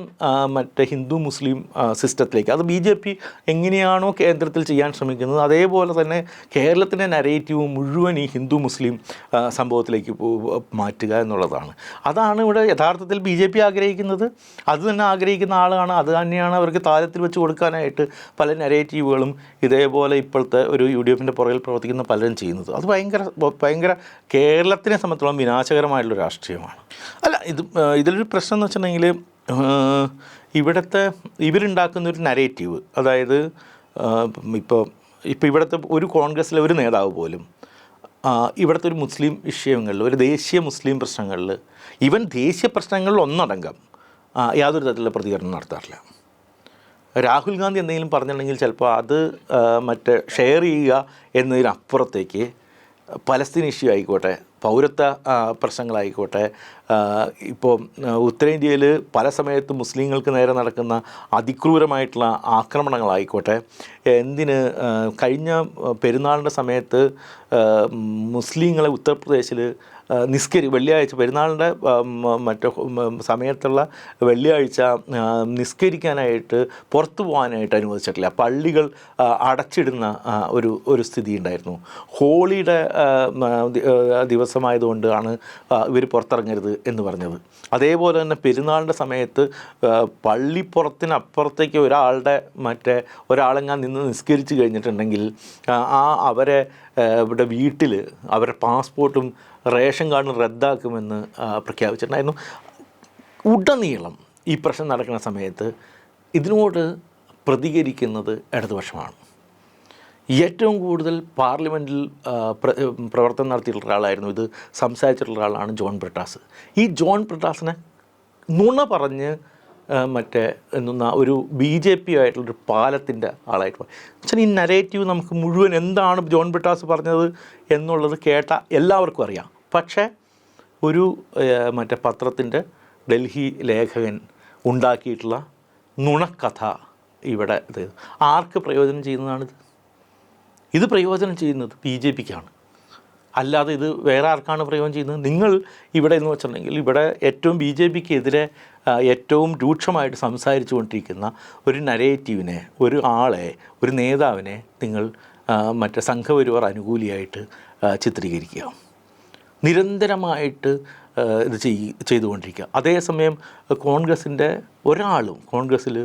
മറ്റേ ഹിന്ദു മുസ്ലിം സിസ്റ്റത്തിലേക്ക്, അത് BJP എങ്ങനെയാണോ കേന്ദ്രത്തിൽ ചെയ്യാൻ ശ്രമിക്കുന്നത് അതേപോലെ തന്നെ കേരളത്തിൻ്റെ നരേറ്റീവ് മുഴുവൻ ഈ ഹിന്ദു മുസ്ലിം സംഭവത്തിലേക്ക് മാറ്റുക എന്നുള്ളതാണ്. അതാണ് ഇവിടെ യഥാർത്ഥത്തിൽ BJP ആഗ്രഹിക്കുന്നത്. അത് തന്നെ ആഗ്രഹിക്കുന്ന ആളാണ്, അത് തന്നെയാണ് അവർക്ക് താരത്തിൽ വെച്ച് കൊടുക്കാനായിട്ട് പല നരേറ്റീവുകളും ഇതേപോലെ ഇപ്പോഴത്തെ ഒരു UDFൻ്റെ പുറകിൽ പ്രവർത്തിക്കുന്ന പലരും ചെയ്യുന്നത്. അത് ഭയങ്കര കേരളത്തിനെ സംബന്ധിച്ചോളം വിനാശകരമായിട്ടുള്ള രാഷ്ട്രീയമാണ്. അല്ല, ഇതിലൊരു പ്രശ്നം എന്ന് വെച്ചിട്ടുണ്ടെങ്കിൽ ഇവരുണ്ടാക്കുന്നൊരു നരേറ്റീവ്, അതായത് ഇപ്പോൾ ഇവിടുത്തെ ഒരു കോൺഗ്രസ്സിലെ ഒരു നേതാവ് പോലും ഇവിടുത്തെ ഒരു മുസ്ലിം വിഷയങ്ങളിൽ, ഒരു ദേശീയ മുസ്ലിം പ്രശ്നങ്ങളിൽ, ഈവൻ ദേശീയ പ്രശ്നങ്ങളിൽ ഒന്നടങ്കം യാതൊരു തരത്തിലുള്ള പ്രതികരണം നടത്താറില്ല. രാഹുൽ ഗാന്ധി എന്തെങ്കിലും പറഞ്ഞിട്ടുണ്ടെങ്കിൽ ചിലപ്പോൾ അത് ഷെയർ ചെയ്യുക എന്നതിനപ്പുറത്തേക്ക് പലസ്തീൻ ഇഷ്യൂ ആയിക്കോട്ടെ, പൗരത്വ പ്രശ്നങ്ങളായിക്കോട്ടെ, ഇപ്പോൾ ഉത്തരേന്ത്യയിൽ പല സമയത്തും മുസ്ലിങ്ങൾക്ക് നേരെ നടക്കുന്ന അതിക്രൂരമായിട്ടുള്ള ആക്രമണങ്ങളായിക്കോട്ടെ, കഴിഞ്ഞ പെരുന്നാളിൻ്റെ സമയത്ത് മുസ്ലിങ്ങളെ ഉത്തർപ്രദേശിൽ വെള്ളിയാഴ്ച പെരുന്നാളിൻ്റെ സമയത്തുള്ള വെള്ളിയാഴ്ച നിസ്കരിക്കാനായിട്ട് പുറത്തു പോകാനായിട്ട് അനുവദിച്ചിട്ടില്ല. പള്ളികൾ അടച്ചിടുന്ന ഒരു സ്ഥിതി ഉണ്ടായിരുന്നു. ഹോളിയുടെ ദിവസമായതുകൊണ്ടാണ് ഇവർ പുറത്തിറങ്ങരുത് എന്ന് പറഞ്ഞത്. അതേപോലെ തന്നെ പെരുന്നാളിൻ്റെ സമയത്ത് പള്ളിപ്പുറത്തിനപ്പുറത്തേക്ക് ഒരാളെങ്ങാൻ നിന്ന് നിസ്കരിച്ച് കഴിഞ്ഞിട്ടുണ്ടെങ്കിൽ അവരെ ഇവിടെ വീട്ടിൽ അവരുടെ പാസ്പോർട്ടും റേഷൻ കാർഡും റദ്ദാക്കുമെന്ന് പ്രഖ്യാപിച്ചിട്ടുണ്ടായിരുന്നു. ഉടനീളം ഈ പ്രശ്നം നടക്കുന്ന സമയത്ത് ഇതിനോട് പ്രതികരിക്കുന്നത് ഇടതുപക്ഷമാണ്. ഏറ്റവും കൂടുതൽ പാർലമെൻറ്റിൽ പ്രവർത്തനം നടത്തിയിട്ടുള്ള ഒരാളായിരുന്നു, ഇത് സംസാരിച്ചിട്ടുള്ള ഒരാളാണ് ജോൺ ബ്രിട്ടാസ്. ഈ ജോൺ ബ്രിട്ടാസിനെ നുണ പറഞ്ഞ് ഒരു BJP ആയിട്ടുള്ളൊരു പാലത്തിൻ്റെ ആളായിട്ട് വെച്ചാൽ ഈ നരേറ്റീവ് നമുക്ക് മുഴുവൻ എന്താണ് ജോൺ ബ്രിട്ടാസ് പറഞ്ഞത് എന്നുള്ളത് കേട്ട എല്ലാവർക്കും അറിയാം. പക്ഷേ ഒരു പത്രത്തിൻ്റെ ഡൽഹി ലേഖകൻ ഉണ്ടാക്കിയിട്ടുള്ള നുണക്കഥ ഇവിടെ ആർക്ക് പ്രയോജനം ചെയ്യുന്നതാണിത്? ഇത് പ്രയോജനം ചെയ്യുന്നത് BJPക്കാണ്, അല്ലാതെ ഇത് വേറെ ആർക്കാണ് പ്രയോജനം ചെയ്യുന്നത്? നിങ്ങൾ ഇവിടെ എന്ന് വെച്ചിട്ടുണ്ടെങ്കിൽ ഇവിടെ ഏറ്റവും BJPക്കെതിരെ ഏറ്റവും രൂക്ഷമായിട്ട് സംസാരിച്ചു കൊണ്ടിരിക്കുന്ന ഒരു നരേറ്റീവിനെ, ഒരു നേതാവിനെ നിങ്ങൾ സംഘപരിവാർ അനുകൂലിയായിട്ട് ചിത്രീകരിക്കുക, നിരന്തരമായിട്ട് ഇത് ചെയ്തുകൊണ്ടിരിക്കുക. അതേസമയം കോൺഗ്രസ്സിൽ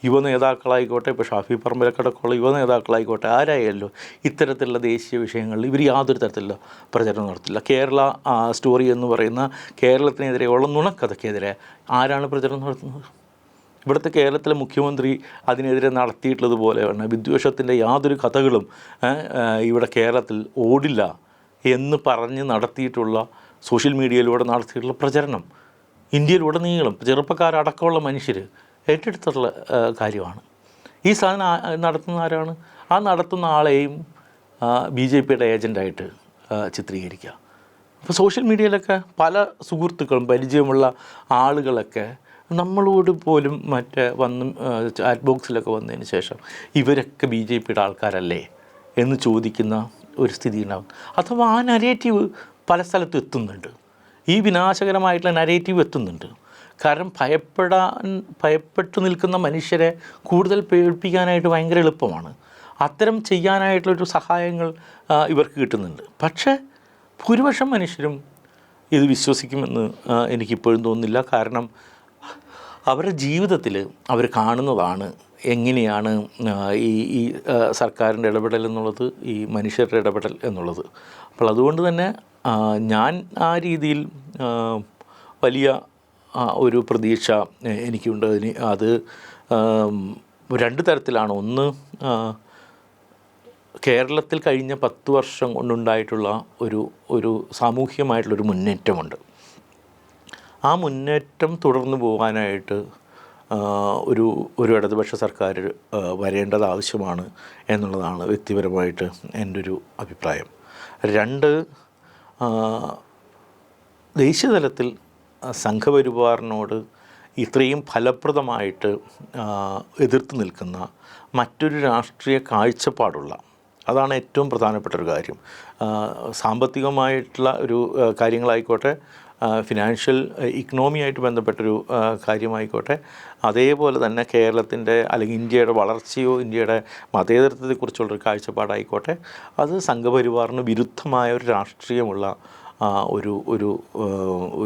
യുവനേതാക്കളായിക്കോട്ടെ, ഇപ്പോൾ ഷാഫി പറമ്പിലക്കടക്കമുള്ള യുവനേതാക്കളായിക്കോട്ടെ, ആരായാലോ ഇത്തരത്തിലുള്ള ദേശീയ വിഷയങ്ങളിൽ ഇവർ യാതൊരു തരത്തിലുള്ള പ്രചരണം നടത്തില്ല. കേരള സ്റ്റോറി എന്ന് പറയുന്ന കേരളത്തിനെതിരെയുള്ള നുണക്കഥയ്ക്കെതിരെ ആരാണ് പ്രചരണം നടത്തുന്നത്? ഇവിടുത്തെ കേരളത്തിലെ മുഖ്യമന്ത്രി അതിനെതിരെ നടത്തിയിട്ടുള്ളതുപോലെ വിദ്വേഷത്തിൻ്റെ യാതൊരു കഥകളും ഇവിടെ കേരളത്തിൽ ഓടില്ല എന്ന് പറഞ്ഞ് നടത്തിയിട്ടുള്ള, സോഷ്യൽ മീഡിയയിലൂടെ നടത്തിയിട്ടുള്ള പ്രചരണം ഇന്ത്യയിലുടനീളം ചെറുപ്പക്കാരടക്കമുള്ള മനുഷ്യർ ഏറ്റെടുത്തിട്ടുള്ള കാര്യമാണ്. ഈ സാധനം നടത്തുന്ന ആരാണ്? ആ നടത്തുന്ന ആളെയും BJPയുടെ ഏജൻ്റായിട്ട് ചിത്രീകരിക്കുക. അപ്പോൾ സോഷ്യൽ മീഡിയയിലൊക്കെ പല സുഹൃത്തുക്കളും പരിചയമുള്ള ആളുകളൊക്കെ നമ്മളോട് പോലും ചാറ്റ് ബോക്സിലൊക്കെ വന്നതിന് ശേഷം ഇവരൊക്കെ BJPയുടെ ആൾക്കാരല്ലേ എന്ന് ചോദിക്കുന്ന ഒരു സ്ഥിതി ഉണ്ടാകും. അഥവാ ആ നരേറ്റീവ് പല സ്ഥലത്തും എത്തുന്നുണ്ട്, ഈ വിനാശകരമായിട്ടുള്ള നരേറ്റീവ് എത്തുന്നുണ്ട്. കാരണം ഭയപ്പെട്ടു നിൽക്കുന്ന മനുഷ്യരെ കൂടുതൽ പേടിപ്പിക്കാനായിട്ട് ഭയങ്കര എളുപ്പമാണ്. അത്തരം ചെയ്യാനായിട്ടുള്ളൊരു സഹായങ്ങൾ ഇവർക്ക് കിട്ടുന്നുണ്ട്. പക്ഷേ ഭൂരിപക്ഷം മനുഷ്യരും ഇത് വിശ്വസിക്കുമെന്ന് എനിക്കിപ്പോഴും തോന്നുന്നില്ല. കാരണം അവരുടെ ജീവിതത്തിൽ അവർ കാണുന്നതാണ് എങ്ങനെയാണ് ഈ സർക്കാരിൻ്റെ ഇടപെടൽ എന്നുള്ളത്, ഈ മനുഷ്യരുടെ ഇടപെടൽ എന്നുള്ളത്. അപ്പോൾ അതുകൊണ്ട് തന്നെ ഞാൻ ആ രീതിയിൽ വലിയ ഒരു പ്രതീക്ഷ എനിക്കുണ്ട്. അത് രണ്ട് തരത്തിലാണ്. ഒന്ന്, കേരളത്തിൽ കഴിഞ്ഞ 10 വർഷം കൊണ്ടുണ്ടായിട്ടുള്ള ഒരു സാമൂഹികമായിട്ടുള്ളൊരു മുന്നേറ്റമുണ്ട്. ആ മുന്നേറ്റം തുടർന്നു പോകാനായിട്ട് ഒരു ഇടതുപക്ഷ സർക്കാർ വരേണ്ടത് ആവശ്യമാണ് എന്നുള്ളതാണ് വ്യക്തിപരമായിട്ട് എൻ്റെ ഒരു അഭിപ്രായം. 2, ദേശീയതലത്തിൽ സംഘപരിവാറിനോട് ഇത്രയും ഫലപ്രദമായിട്ട് എതിർത്ത് നിൽക്കുന്ന മറ്റൊരു രാഷ്ട്രീയ കാഴ്ചപ്പാടുള്ള, അതാണ് ഏറ്റവും പ്രധാനപ്പെട്ട ഒരു കാര്യം. സാമ്പത്തികമായിട്ടുള്ള ഒരു കാര്യങ്ങളായിക്കോട്ടെ, ഫിനാൻഷ്യൽ ഇക്കണോമിയായിട്ട് ബന്ധപ്പെട്ടൊരു കാര്യമായിക്കോട്ടെ, അതേപോലെ തന്നെ കേരളത്തിൻ്റെ അല്ലെങ്കിൽ ഇന്ത്യയുടെ വളർച്ചയോ ഇന്ത്യയുടെ മതേതരത്വത്തെക്കുറിച്ചുള്ളൊരു കാഴ്ചപ്പാടായിക്കോട്ടെ, അത് സംഘപരിവാറിന് വിരുദ്ധമായ ഒരു രാഷ്ട്രീയമുള്ള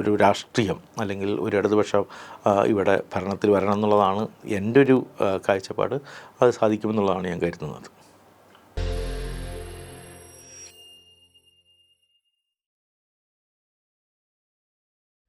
ഒരു രാഷ്ട്രീയം അല്ലെങ്കിൽ ഒരു ഇടതുപക്ഷം ഇവിടെ ഭരണത്തിൽ വരണം എന്നുള്ളതാണ് എൻ്റെ ഒരു കാഴ്ചപ്പാട്. അത് സാധിക്കുമെന്നുള്ളതാണ് ഞാൻ കരുതുന്നത്.